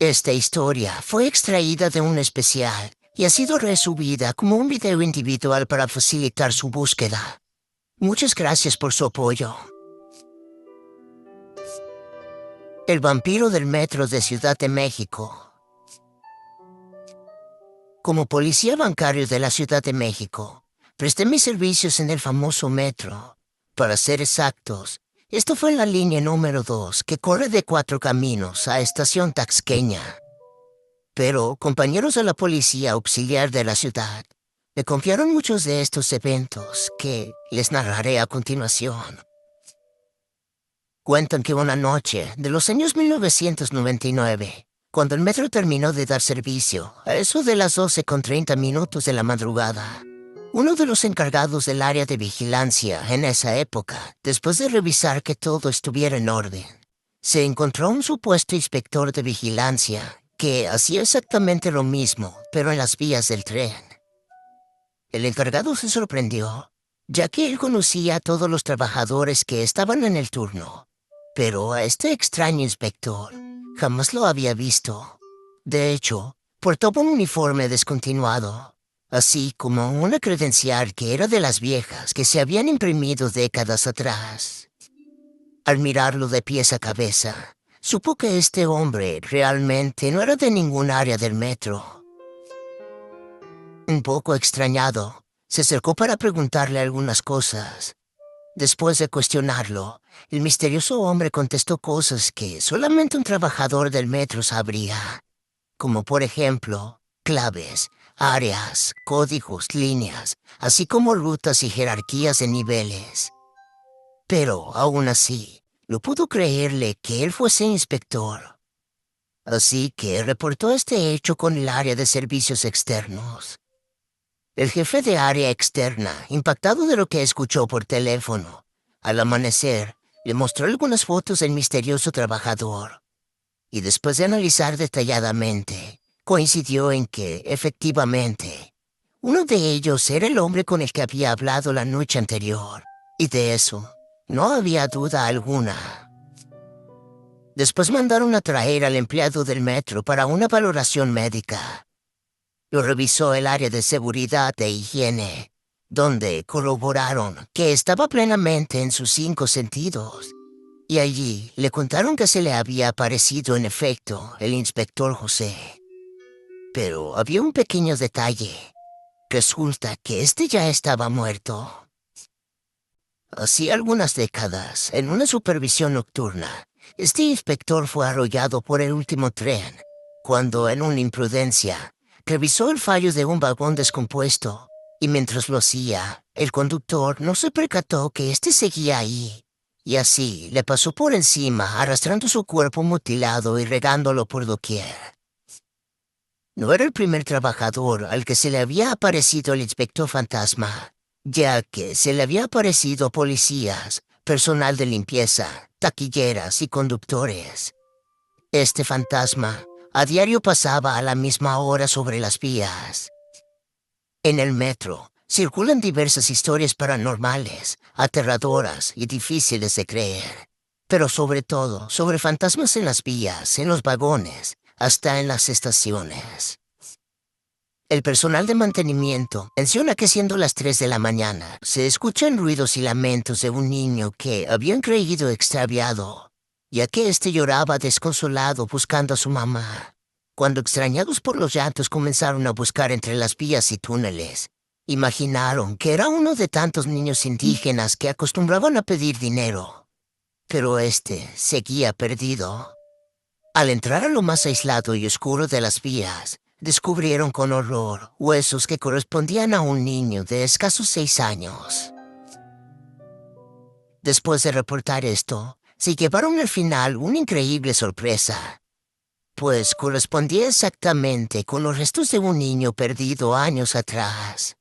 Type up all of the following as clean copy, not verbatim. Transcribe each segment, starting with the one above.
Esta historia fue extraída de un especial y ha sido resubida como un video individual para facilitar su búsqueda. Muchas gracias por su apoyo. El vampiro del metro de Ciudad de México. Como policía bancario de la Ciudad de México, presté mis servicios en el famoso metro. Para ser exactos, esto fue en la línea número 2, que corre de Cuatro Caminos a Estación Taxqueña. Pero compañeros de la policía auxiliar de la ciudad me confiaron muchos de estos eventos que les narraré a continuación. Cuentan que una noche de los años 1999, cuando el metro terminó de dar servicio, a eso de las 12:30 de la madrugada, uno de los encargados del área de vigilancia en esa época, después de revisar que todo estuviera en orden, se encontró un supuesto inspector de vigilancia que hacía exactamente lo mismo, pero en las vías del tren. El encargado se sorprendió, ya que él conocía a todos los trabajadores que estaban en el turno, pero a este extraño inspector jamás lo había visto. De hecho, portaba un uniforme descontinuado, así como una credencial que era de las viejas que se habían imprimido décadas atrás. Al mirarlo de pies a cabeza, supo que este hombre realmente no era de ningún área del metro. Un poco extrañado, se acercó para preguntarle algunas cosas. Después de cuestionarlo, el misterioso hombre contestó cosas que solamente un trabajador del metro sabría, como por ejemplo, claves, áreas, códigos, líneas, así como rutas y jerarquías de niveles. Pero, aún así, no pudo creerle que él fuese inspector. Así que reportó este hecho con el área de servicios externos. El jefe de área externa, impactado de lo que escuchó por teléfono, al amanecer, le mostró algunas fotos del misterioso trabajador. Y después de analizar detalladamente, coincidió en que, efectivamente, uno de ellos era el hombre con el que había hablado la noche anterior. Y de eso, no había duda alguna. Después mandaron a traer al empleado del metro para una valoración médica. Lo revisó el área de seguridad e higiene, donde corroboraron que estaba plenamente en sus 5 sentidos. Y allí le contaron que se le había aparecido en efecto el inspector José. Pero había un pequeño detalle. Resulta que este ya estaba muerto. Hacía algunas décadas, en una supervisión nocturna, este inspector fue arrollado por el último tren, cuando en una imprudencia revisó el fallo de un vagón descompuesto, y mientras lo hacía, el conductor no se percató que éste seguía ahí, y así le pasó por encima arrastrando su cuerpo mutilado y regándolo por doquier. No era el primer trabajador al que se le había aparecido el inspector fantasma, ya que se le había aparecido a policías, personal de limpieza, taquilleras y conductores. Este fantasma a diario pasaba a la misma hora sobre las vías. En el metro circulan diversas historias paranormales, aterradoras y difíciles de creer, pero sobre todo sobre fantasmas en las vías, en los vagones, hasta en las estaciones. El personal de mantenimiento menciona que siendo las 3 de la mañana, se escuchan ruidos y lamentos de un niño que habían creído extraviado, ya que éste lloraba desconsolado buscando a su mamá. Cuando extrañados por los llantos comenzaron a buscar entre las vías y túneles, imaginaron que era uno de tantos niños indígenas que acostumbraban a pedir dinero. Pero este seguía perdido. Al entrar a lo más aislado y oscuro de las vías, descubrieron con horror huesos que correspondían a un niño de escasos 6 años. Después de reportar esto, se llevaron al final una increíble sorpresa, pues correspondía exactamente con los restos de un niño perdido años atrás.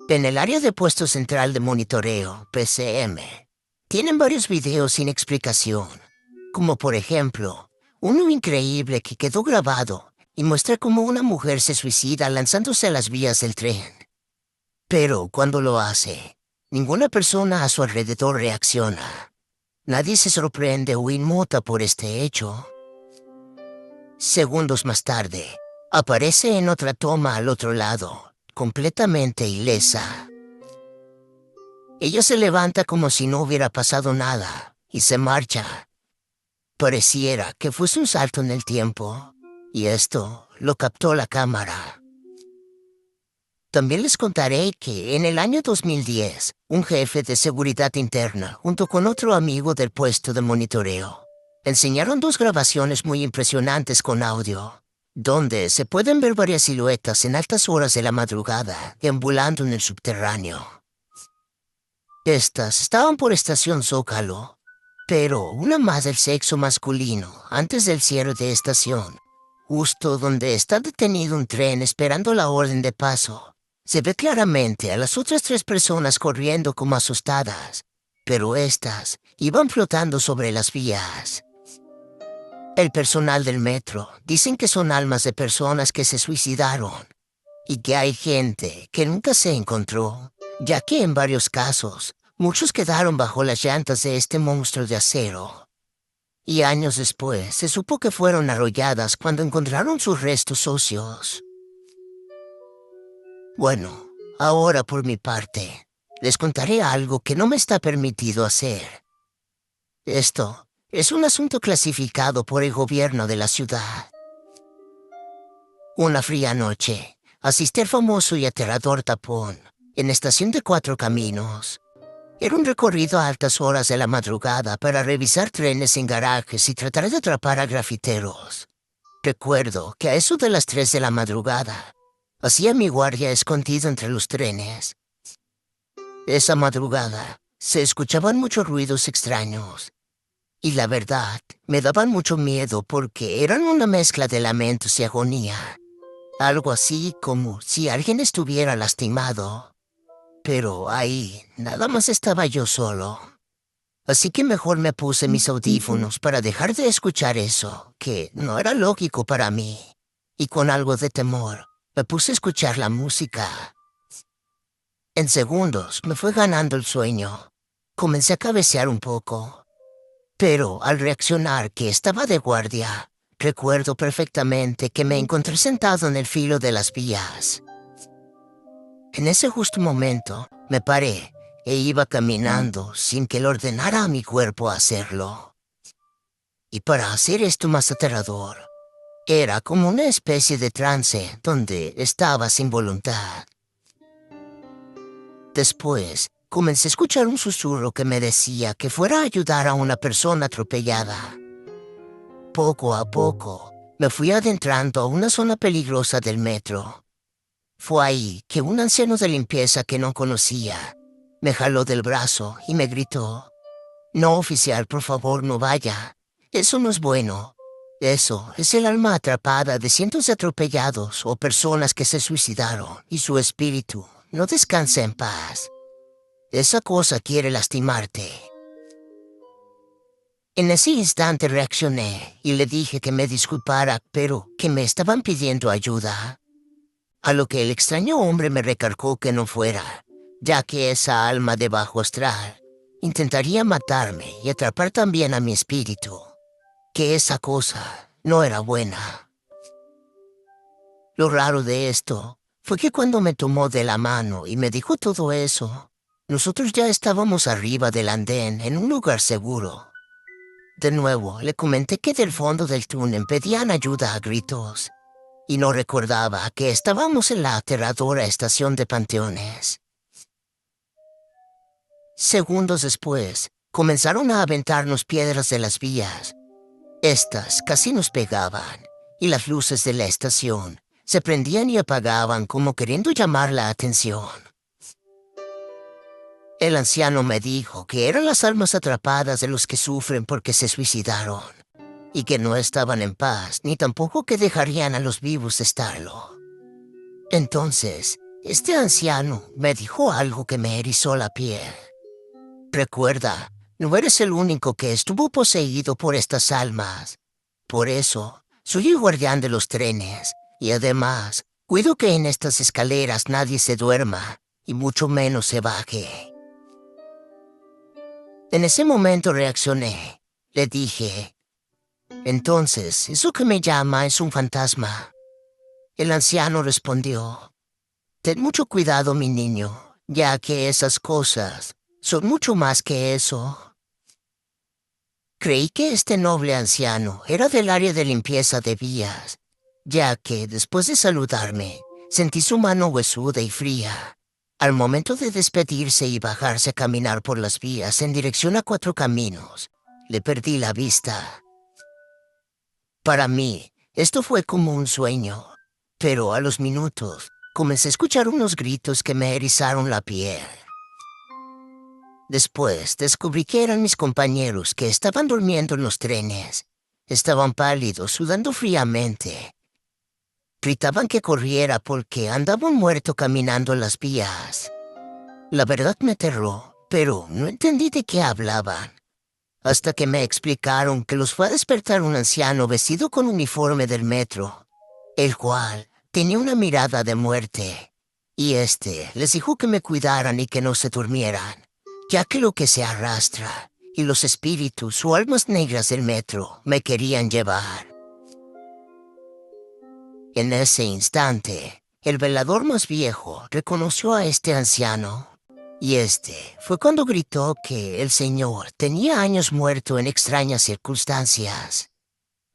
En el área de puesto central de monitoreo, PCM, tienen varios videos sin explicación, como por ejemplo, uno increíble que quedó grabado y muestra cómo una mujer se suicida lanzándose a las vías del tren. Pero cuando lo hace, ninguna persona a su alrededor reacciona. Nadie se sorprende o inmuta por este hecho. Segundos más tarde, aparece en otra toma al otro lado, completamente ilesa. Ella se levanta como si no hubiera pasado nada y se marcha. Pareciera que fuese un salto en el tiempo, y esto lo captó la cámara. También les contaré que en el año 2010, un jefe de seguridad interna, junto con otro amigo del puesto de monitoreo, enseñaron dos grabaciones muy impresionantes con audio, donde se pueden ver varias siluetas en altas horas de la madrugada, deambulando en el subterráneo. Estas estaban por estación Zócalo, pero una más del sexo masculino, antes del cierre de estación, justo donde está detenido un tren esperando la orden de paso. Se ve claramente a las otras 3 personas corriendo como asustadas, pero estas iban flotando sobre las vías. El personal del metro dicen que son almas de personas que se suicidaron y que hay gente que nunca se encontró, ya que en varios casos muchos quedaron bajo las llantas de este monstruo de acero. Y años después se supo que fueron arrolladas cuando encontraron sus restos óseos. Bueno, ahora por mi parte, les contaré algo que no me está permitido hacer. Esto es un asunto clasificado por el gobierno de la ciudad. Una fría noche, asistí al famoso y aterrador tapón, en estación de 4 Caminos. Era un recorrido a altas horas de la madrugada para revisar trenes en garajes y tratar de atrapar a grafiteros. Recuerdo que a eso de las 3 de la madrugada, hacía mi guardia escondido entre los trenes. Esa madrugada se escuchaban muchos ruidos extraños. Y la verdad, me daban mucho miedo porque eran una mezcla de lamentos y agonía. Algo así como si alguien estuviera lastimado. Pero ahí nada más estaba yo solo. Así que mejor me puse mis audífonos para dejar de escuchar eso, que no era lógico para mí. Y con algo de temor, me puse a escuchar la música. En segundos me fue ganando el sueño. Comencé a cabecear un poco. Pero al reaccionar que estaba de guardia, recuerdo perfectamente que me encontré sentado en el filo de las vías. En ese justo momento, me paré e iba caminando sin que le ordenara a mi cuerpo hacerlo. Y para hacer esto más aterrador, era como una especie de trance donde estaba sin voluntad. Después, comencé a escuchar un susurro que me decía que fuera a ayudar a una persona atropellada. Poco a poco, me fui adentrando a una zona peligrosa del metro. Fue ahí que un anciano de limpieza que no conocía me jaló del brazo y me gritó: «No, oficial, por favor, no vaya. Eso no es bueno. Eso es el alma atrapada de cientos de atropellados o personas que se suicidaron y su espíritu no descansa en paz. Esa cosa quiere lastimarte». En ese instante reaccioné y le dije que me disculpara, pero que me estaban pidiendo ayuda. A lo que el extraño hombre me recargó que no fuera, ya que esa alma de bajo astral intentaría matarme y atrapar también a mi espíritu, que esa cosa no era buena. Lo raro de esto fue que cuando me tomó de la mano y me dijo todo eso, nosotros ya estábamos arriba del andén en un lugar seguro. De nuevo, le comenté que del fondo del túnel pedían ayuda a gritos, y no recordaba que estábamos en la aterradora estación de Panteones. Segundos después, comenzaron a aventarnos piedras de las vías. Estas casi nos pegaban, y las luces de la estación se prendían y apagaban como queriendo llamar la atención. El anciano me dijo que eran las almas atrapadas de los que sufren porque se suicidaron, y que no estaban en paz, ni tampoco que dejarían a los vivos estarlo. Entonces, este anciano me dijo algo que me erizó la piel. «Recuerda, no eres el único que estuvo poseído por estas almas. Por eso, soy el guardián de los trenes, y además, cuido que en estas escaleras nadie se duerma, y mucho menos se baje». En ese momento reaccioné. Le dije: Entonces, eso que me llama es un fantasma. El anciano respondió: ten mucho cuidado, mi niño, ya que esas cosas son mucho más que eso. Creí que este noble anciano era del área de limpieza de vías, ya que, después de saludarme, sentí su mano huesuda y fría. Al momento de despedirse y bajarse a caminar por las vías en dirección a Cuatro Caminos, le perdí la vista. Para mí, esto fue como un sueño, pero a los minutos comencé a escuchar unos gritos que me erizaron la piel. Después descubrí que eran mis compañeros que estaban durmiendo en los trenes. Estaban pálidos, sudando fríamente. Gritaban que corriera porque andaba un muerto caminando en las vías. La verdad me aterró, pero no entendí de qué hablaban. Hasta que me explicaron que los fue a despertar un anciano vestido con uniforme del metro, el cual tenía una mirada de muerte. Y les dijo que me cuidaran y que no se durmieran, ya que lo que se arrastra y los espíritus o almas negras del metro me querían llevar. En ese instante, el velador más viejo reconoció a este anciano, y fue cuando gritó que el señor tenía años muerto en extrañas circunstancias.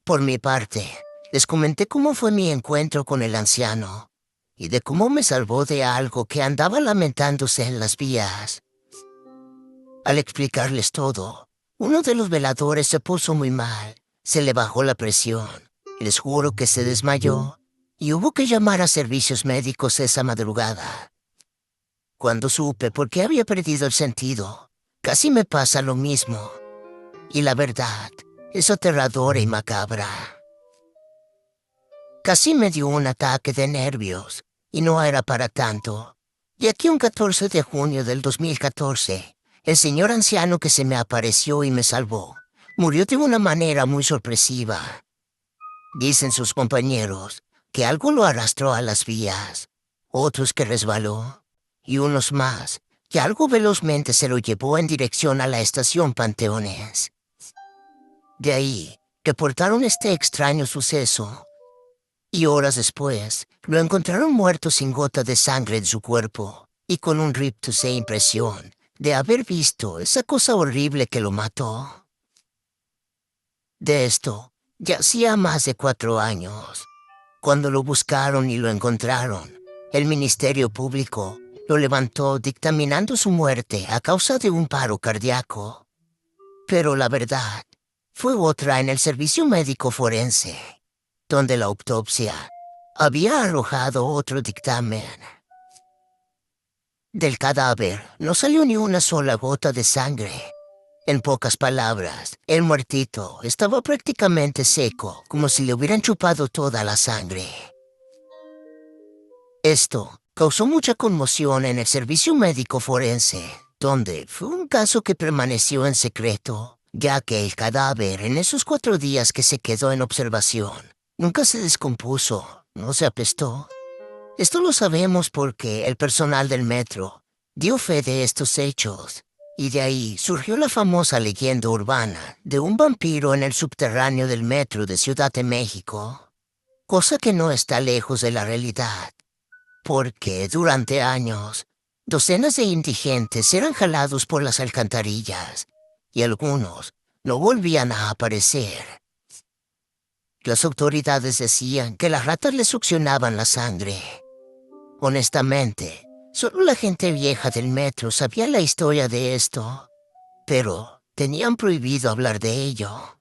Por mi parte, les comenté cómo fue mi encuentro con el anciano, y de cómo me salvó de algo que andaba lamentándose en las vías. Al explicarles todo, uno de los veladores se puso muy mal, se le bajó la presión, les juro que se desmayó, y hubo que llamar a servicios médicos esa madrugada. Cuando supe por qué había perdido el sentido, casi me pasa lo mismo. Y la verdad, es aterradora y macabra. Casi me dio un ataque de nervios, y no era para tanto. Y aquí un 14 de junio del 2014, el señor anciano que se me apareció y me salvó, murió de una manera muy sorpresiva. Dicen sus compañeros que algo lo arrastró a las vías, otros que resbaló, y unos más que algo velozmente se lo llevó en dirección a la estación Panteones. De ahí reportaron este extraño suceso, y horas después lo encontraron muerto sin gota de sangre en su cuerpo, y con un rictus e impresión de haber visto esa cosa horrible que lo mató. De esto ya hacía más de 4 años. Cuando lo buscaron y lo encontraron, el Ministerio Público lo levantó dictaminando su muerte a causa de un paro cardíaco. Pero la verdad fue otra en el servicio médico forense, donde la autopsia había arrojado otro dictamen. Del cadáver no salió ni una sola gota de sangre. En pocas palabras, el muertito estaba prácticamente seco, como si le hubieran chupado toda la sangre. Esto causó mucha conmoción en el servicio médico forense, donde fue un caso que permaneció en secreto, ya que el cadáver en esos 4 días que se quedó en observación nunca se descompuso, no se apestó. Esto lo sabemos porque el personal del metro dio fe de estos hechos, y de ahí surgió la famosa leyenda urbana de un vampiro en el subterráneo del metro de Ciudad de México, cosa que no está lejos de la realidad, porque durante años docenas de indigentes eran jalados por las alcantarillas y algunos no volvían a aparecer. Las autoridades decían que las ratas les succionaban la sangre. Honestamente, solo la gente vieja del metro sabía la historia de esto, pero tenían prohibido hablar de ello.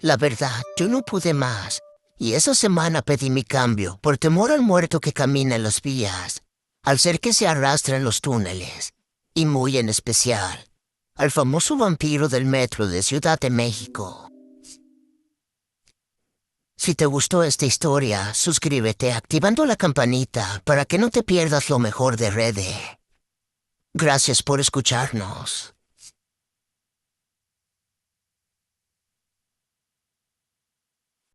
La verdad, yo no pude más, y esa semana pedí mi cambio por temor al muerto que camina en las vías, al ser que se arrastra en los túneles, y muy en especial, al famoso vampiro del metro de Ciudad de México. Si te gustó esta historia, suscríbete activando la campanita para que no te pierdas lo mejor de Rede. Gracias por escucharnos.